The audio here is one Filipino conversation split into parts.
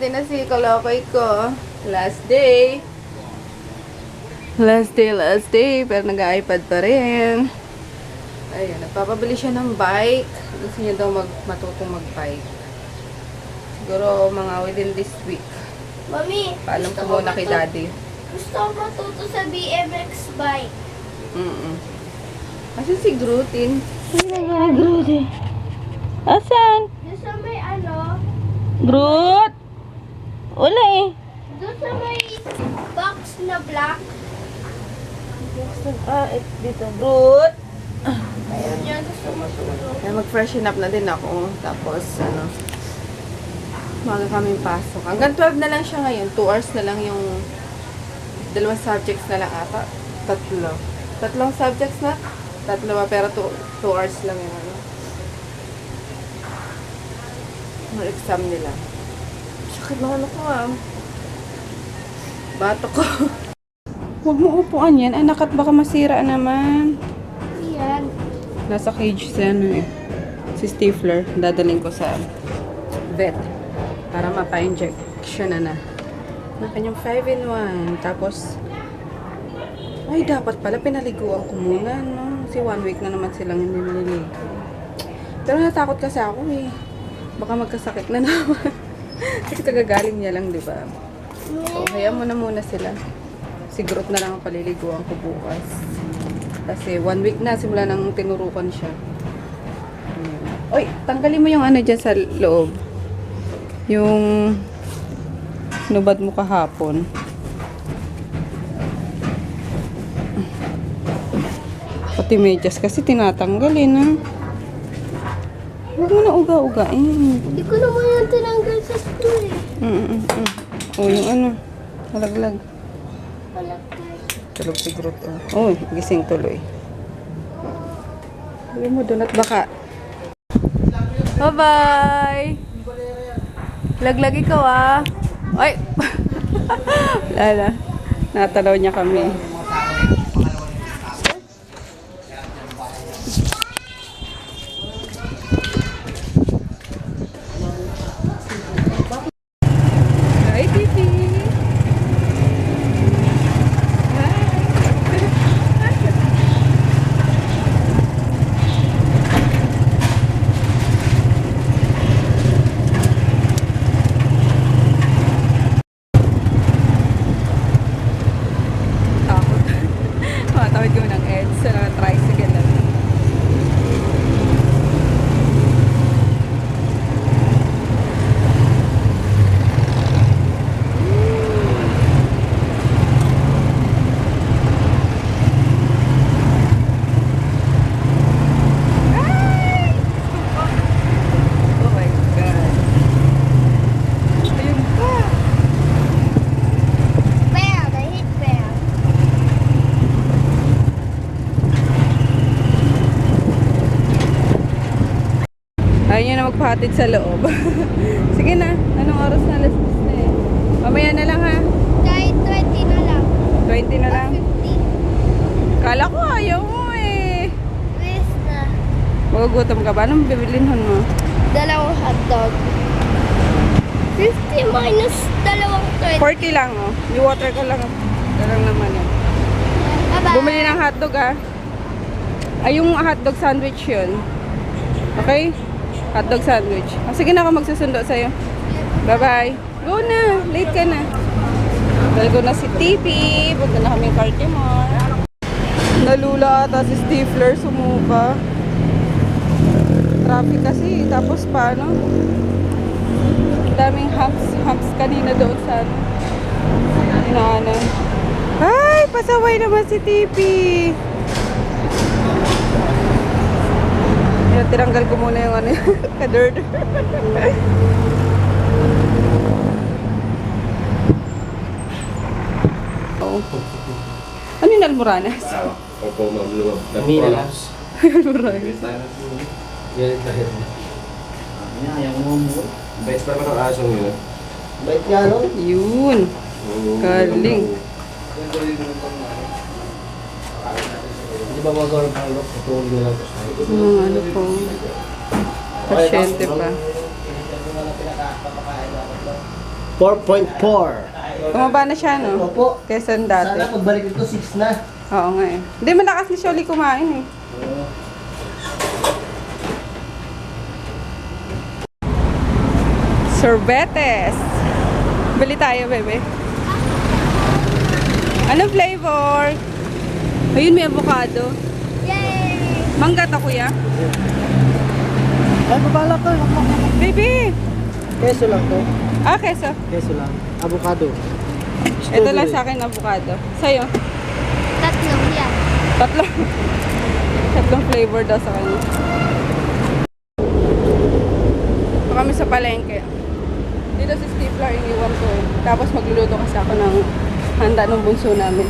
ready na si Kolokoy ko. Last day. Last day. Pero nag-iPad pa rin. Ayun, nagpapabili siya ng bike. Gusto niya daw matutong mag-bike. Siguro mga within this week. Mami, Paalam ko muna kay daddy. gusto ko matuto sa BMX bike. Asan si Grutin? Grutin. Asan? Doon sa may ano, Groot! Wala eh. doon sa may box na black. Dito. Groot! Ayun yan, gusto matuto. Mag-freshen up na din ako. Tapos, maga kami pasok. Hanggang 12 na lang siya ngayon. 2 hours na lang yung dalawang subjects na lang ata. Tatlong subjects na? Tatlo ba? Pero 2 hours lang yung yung exam nila. Sakit na ano ko Bato ko. Huwag mo upuan yan. Anak, at baka masira naman. Yan. Nasa cage si Stifler. Dadaling ko sa vet para mapa-injection na ng kanyang 5-in-1. Tapos ay dapat pala pinaliguan ko muna, no? Kasi 1 week na naman silang hindi naliligo. Pero natakot kasi ako baka magkasakit na naman. Kasi kagagaling niya lang, di ba? So, hayaan mo na muna sila. Siguro na lang ang paliliguan ko bukas. Kasi 1 week na, simula nang tinurukan siya. Oy, tanggalin mo yung dyan sa loob. Yung nubad mo kahapon. Pati medyas kasi tinatanggalin, ha? Huwag mo na uga-ugain. Hindi ko naman yan tinanggal sa school eh. O, yung malaglag. Palagay. Tulog si Groot, oh. Gising tuloy. Sabi mo doon at baka. Bye-bye! Laglag ikaw, Ay! Lala. Natalaw niya kami. Hi, Titi! Tawid ko ng EDS sa tricycle lang. Oh my God. Ayun pa. Bam! I hit bam. Ayaw niya na magpahatid sa loob. Sige na. Anong oras na? Alas 10 na eh. Mamaya na lang, ha? Kahit 20 na lang. 20 na lang. 50. Kala ko ayaw mo eh. Please na. Magugutom ka ba? Anong bibilinhan mo? Dalawang hotdog. 50 minus dalawang 20. 40 lang, oh. May water ko lang. Ito lang naman, eh. Bye-bye. Bumili ng hotdog, ha? Ay, yung hotdog sandwich yun. Okay? Hotdog sandwich. Oh, sige na ako magsusundo sa'yo. Bye-bye. Go na. Late ka na. Dahil ko na si TP. Punta na kami Cartimore. Nalula ata si Stifler. Sumuka. Traffic kasi. Tapos paano? Daming humps kanina doon sa inaanan. Ay! Pasaway naman si TP. Tinanggal ko muna yung kaderd. Oh. Ano yung almoranas? Opo, ma'am. Almoranas. Almoranas. Yan dahil. Ayaw mo mo. Best naman ang asong yun. Bait nga no? Yun. Galing. Di ba magawa ng pangilok? Tutulog na lang. Ano po. Pasyente pa. 4.4. Bumaba na siya, no? Opo. Kesa dati. Sana pagbalik nito 6 na. Oo nga eh. Hindi, malakas ni Sholi kumain eh. Sorbetes. Bili tayo, bebe. Anong flavor? Ayun, may avocado. Yay! Mangga to, kuya. Ay, babala ka. Baby! Keso lang to. Ah, keso. Keso lang. Avocado. Ito lang sa akin, avocado. Sa'yo? Tatlong yan. Tatlong. Tatlong flavor daw sa kanya. Ito kami sa palengke. Dito si Stifler, iniwan ko eh. Tapos magluluto kasi ako ng handa ng bunso namin.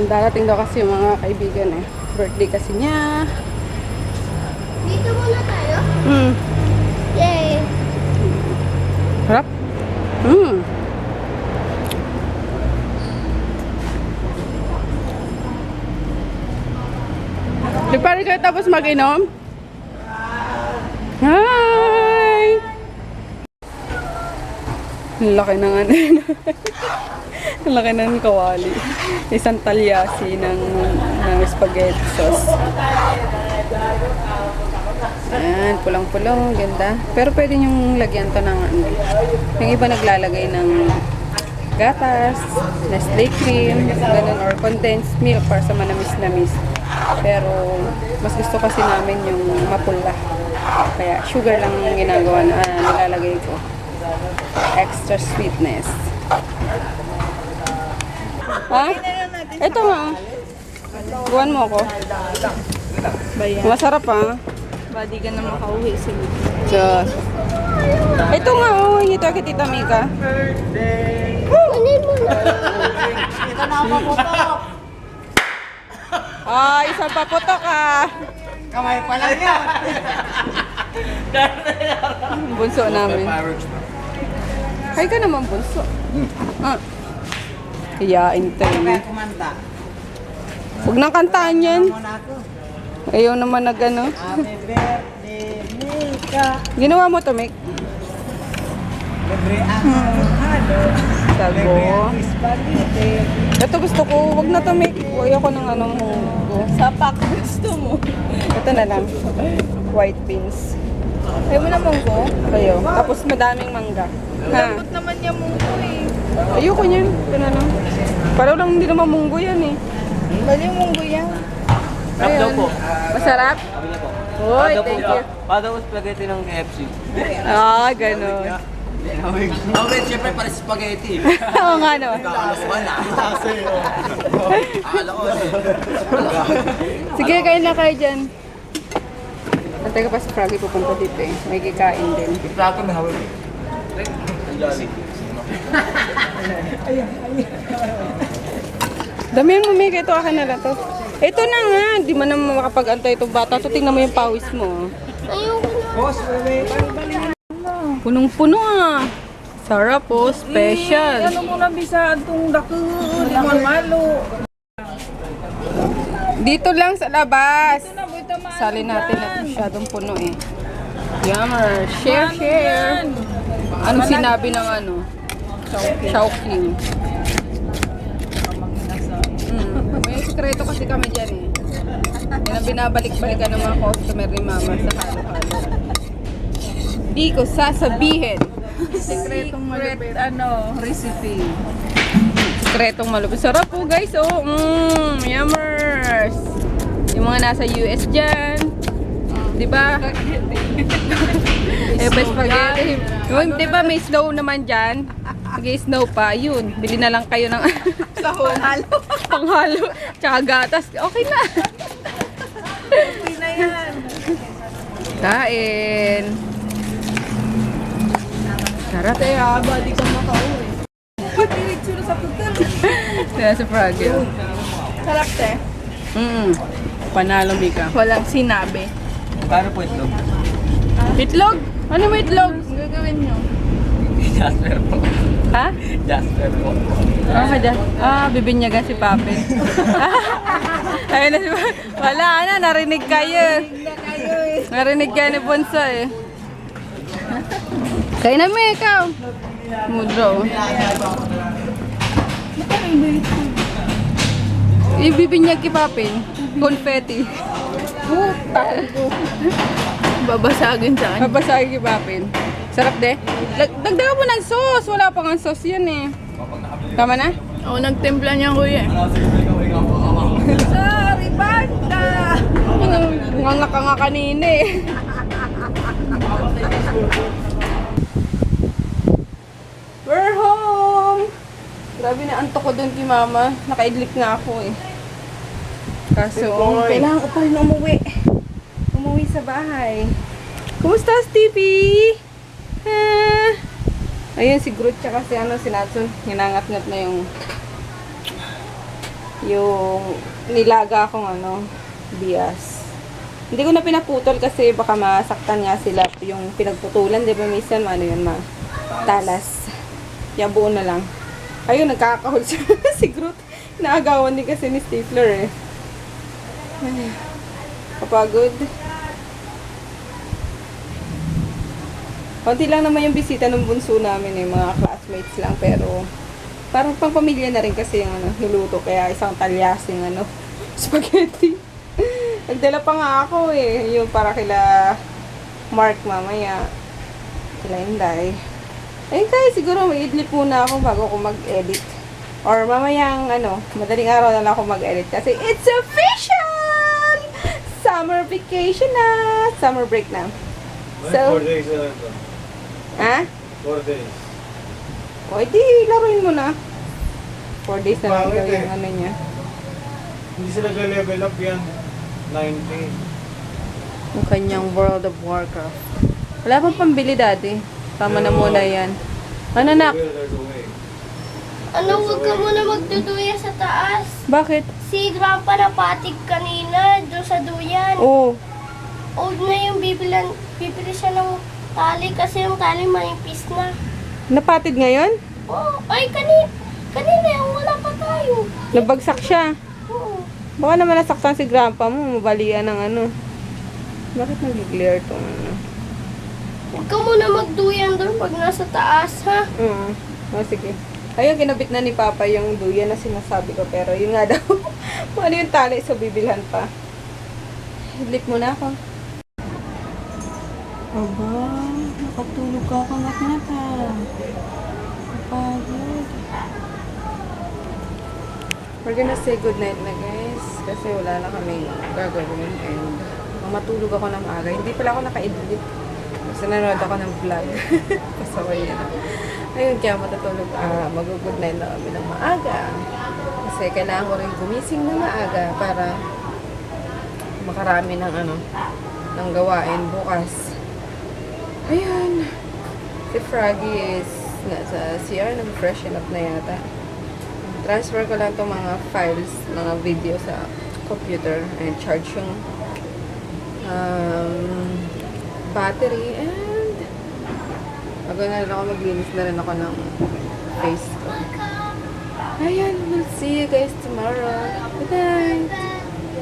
Darating daw kasi yung mga kaibigan eh. Birthday kasi niya. Dito muna tayo. Yay! Harap. Di pa rin kayo tapos mag-inom? Hi! Ang laki ng ano. Ang laki ng kawali. Isang talyasi ng spaghetti sauce. Ayan, pulang-pulang, ganda. Pero pwede nyong lagyan to ng ano. Yung iba naglalagay ng gatas, Nestle cream, ganun, or condensed milk para sa manamis-namis. Pero mas gusto kasi namin yung mapula. Kaya sugar lang yung ginagawa na nilalagay ko. Extra sweetness. Ha? Ito nga. Buwan mo ako. Masarap ha. Badi ka na makauwi sa Diyos. Ito nga, oh. Hingi ito kay Tita Mika. Kunin mo na. Ah, isang paputok ah. Kamay pa lang yan. Bunso namin. Hay ka naman, bunso. Ah. Hiyain tayo. Kumanta. Huwag nang kantaan yan. Muna ako. Ayaw naman na gano. Happy birthday, Mika. Ginawa mo to, Mick? Libre ang avocado. Sabi Libre ko. ang spaghetti. Ito gusto ko. Huwag na to, Mick. Ayoko ng anong munggo. Sapak gusto mo. Ito na lang. White beans. Ayaw mo na munggo? Ayaw. Tapos madaming mangga. Ha? Lambot naman yung munggo eh. Ayoko niyan. Ito na lang. Parang lang hindi naman munggo yan eh. Bali yung munggo yan. Ayun. Masarap? Uy, thank you. Pada ko spaghetti ng KFC. Ah, ganun. Ang red, syempre para sa spaghetti. Oo nga no. Kakalakuhan na. Akala ko. Sige, kain na kayo dyan. Antay ka pa si Froggy pupunta dito eh. May kikain din. Plato na hawag. Damihan mo, Mika. Ito akin na lang to. Ito na nga. Di mo na makapag-antay itong bata. To tingnan mo yung pawis mo. Ayoko na. Boss, Punong-puno ah. Sarap po. Special. Ano mo na bisa itong dako? Di mo malo. Dito lang sa labas. Ito na, buita maano Sali natin dyan. at masyadong puno eh. Yummer. Share. Anong sinabi ng ano? Chowking. May sekreto kasi kami dyan eh. Yan ang binabalik-balikan ng mga customer ni Mama sa halo-halo. Di ko sasabihin. Sekretong malupit. Recipe. Sekretong malupit. Sarap po guys, oh. Yummers. Yung mga nasa US dyan. Di ba? Best spaghetti. Yung, di ba may snow naman dyan? Mag-snow pa. Yun. Bili na lang kayo ng Halo. panghalo. Tsaka gatas. Okay na. Hindi na yan. Kain. Sarap. Kaya badi ka makauwi. Diretso na sa putal. Kaya sa Fragile. Sarap te. Panalo, Mika. Walang sinabi. Paano po itlog? Itlog? Ano mo itlog? Ang gagawin nyo? Jasper po. Ha? Jasper po. Bibinyagan si Pape. Ayun na si Pape. Wala na, narinig kayo. Narinig kayo ni Bonso eh. Kaya na mo ikaw. Mudro. Ibibinyag kipapin. Confetti. Babasagin sa akin. Babasagin kipapin. Sarap de. Dagdagan mo ng sauce. Wala pa nga sauce yan eh. Tama na? Oo, nagtimpla niya kuya. Sorry, banda! Nganga ka nga kanina eh. We're home! Grabe na antok ko dun kay mama. Nakaidlip nga ako eh. Kaso, kailangan ko pa rin umuwi. Umuwi sa bahay. Kumusta, Stevie? Ha? Ayun, si Groot tsaka si ano, si Natsun. Hinangat-ngat na yung nilaga akong ano, bias. Hindi ko na pinaputol kasi baka masaktan nga sila yung pinagputulan. Di ba minsan, ano yun, talas. Kaya buo na lang. Ayun, nagkakahol siya si Groot. Naagawan din kasi ni Stifler eh. Ay, kapagod. Konti lang naman yung bisita ng bunso namin eh, mga classmates lang. Pero, parang pang pamilya na rin kasi yung ano, niluto. Kaya isang talyasing ano, spaghetti. Nagdala pa nga ako eh. Yung para kila Mark mamaya. Kila Inday. Ayun guys, siguro mag-idlip muna ako bago ako mag-edit. Or mamayang ano, madaling araw na lang ako mag-edit. Kasi it's official! Summer vacation na! Summer break na. So, 4 days na lang to. ha? 4 days. O, edi, laruin mo na. 4 days na lang daw Bakit eh? yung ano niya. Hindi sila level up yan. 90. Yung kanyang World of Warcraft. Wala pang pambili dati. Tama na muna yan. Ano nak? There's a way. Ano, huwag ka muna magduduya sa taas. Bakit? Si Grandpa napatig kanina doon sa duyan. Oo. Huwag na yung bibili siya ng tali kasi yung tali manipis na. Napatid ngayon? Oh, ay kanina yung wala pa tayo. Nabagsak siya. Oo. Baka naman nasaktan si grandpa mo. Mabalian ng ano. Bakit nag-glare tong ano? Huwag ka muna magduyan doon pag nasa taas, ha? Oo. Oh, sige. Ayun, kinabit na ni Papa yung duyan na sinasabi ko. Pero yun nga daw. Kung ano yung tali, so bibilhan pa. Hidlip muna ako. Aba, nakatulog ka kangat mata. Kapagod. We're gonna say goodnight na guys. Kasi wala na kaming gagawin. And matulog ako ng maaga. Hindi pala ako naka-edit. Kasi nanood ako ng vlog. Pasaway na. Ayun, kaya matatulog. Mag-goodnight na kami ng maaga. Kasi kailangan ko rin gumising na maaga para makarami ng ano, ng gawain bukas. Ayun. Si Froggy is nasa CR, nag-freshen up na yata. Transfer ko lang itong mga files, mga video sa computer and charge yung battery and bago na rin ako maglinis na rin ako ng face ko. Ayan, we'll see you guys tomorrow. Good night!